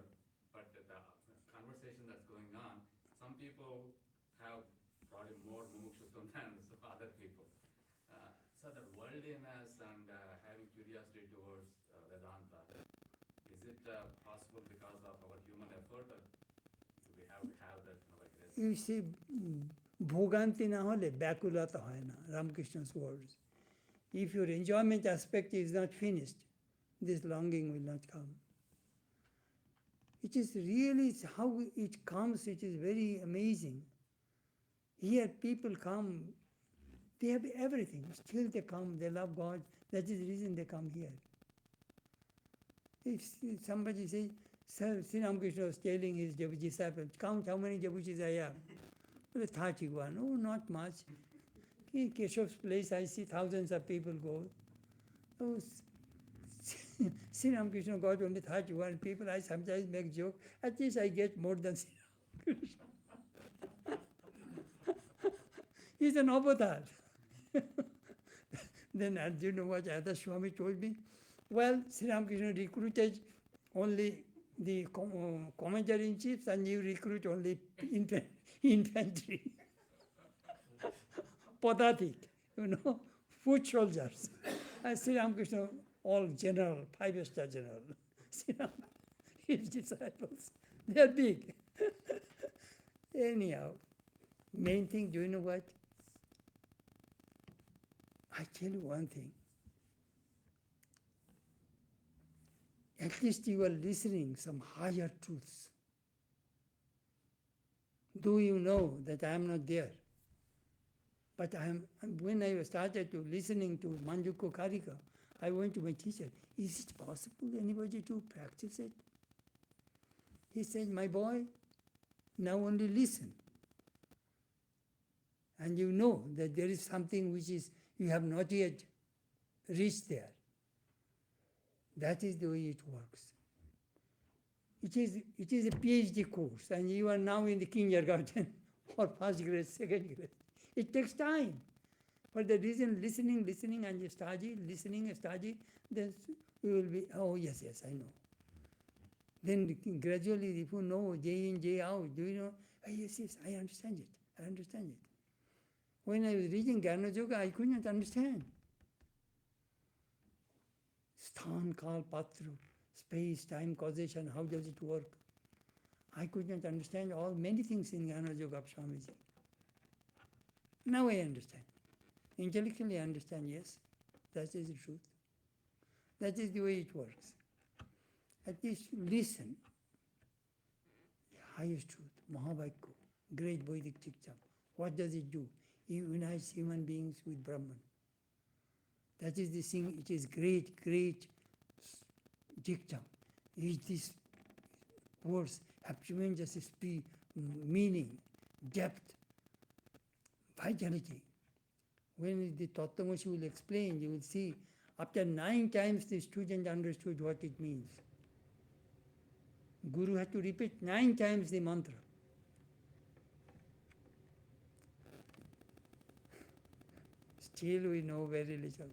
Speaker 4: But the conversation that's going on, some people have probably more mumukshutvam than other people. So that worldliness and having curiosity towards Vedanta, is it possible because of our human effort, or do we have to have that in our grace?
Speaker 1: You see, ভোগান্তি না হলে ব্যাকুলতা হয় না, Ramakrishna's words. If your enjoyment aspect is not finished, this longing will not come. It is really how it comes, it is very amazing. Here people come, they have everything, still they come, they love God, that is the reason they come here. If somebody says, Sir, Sri Ramakrishna was telling his disciples, count how many Jabuchis I have. Well, 31, oh, not much. In Keshav's place, I see thousands of people go. Oh, Sri Ramakrishna got only 31 people. I sometimes make joke. At least I get more than Sri Ramakrishna. He's an avatar. Then, do you know what other Swami told me? Well, Sri Ramakrishna recruited only the commander-in-chiefs and you recruit only infantry. Padatik, foot soldiers. And Sri Ramakrishna, all general, 5-star general. His disciples, they are big. Anyhow, main thing, do you know what? I tell you one thing. At least you are listening some higher truths. Though you know that I am not there. But when I started to listening to Manjuko Karika, I went to my teacher, is it possible anybody to practice it? He said, my boy, now only listen. And you know that there is something which is you have not yet reached there. That is the way it works. It is a PhD course, and you are now in the kindergarten or first grade, second grade. It takes time. For the reason listening, and you study, listening, study, then you will be, oh, yes, I know. Then gradually, if you know, day in, day out, do you know? Oh, yes, I understand it. When I was reading Jnana Yoga, I couldn't understand. Sthan, Kal, Patra, space, time, causation, how does it work? I could not understand many things in Jnana Yoga of Swamiji. Now I understand. Intellectually understand, yes, that is the truth. That is the way it works. At least listen. The highest truth, Mahavakya, great Vedic Chikcham. What does it do? It unites human beings with Brahman. That is the thing, it is great, great Chikcham. These words have tremendous meaning, depth, vitality. When the Tattvamasi will explain, you will see, after 9 times the student understood what it means. Guru had to repeat 9 times the mantra. Still we know very little.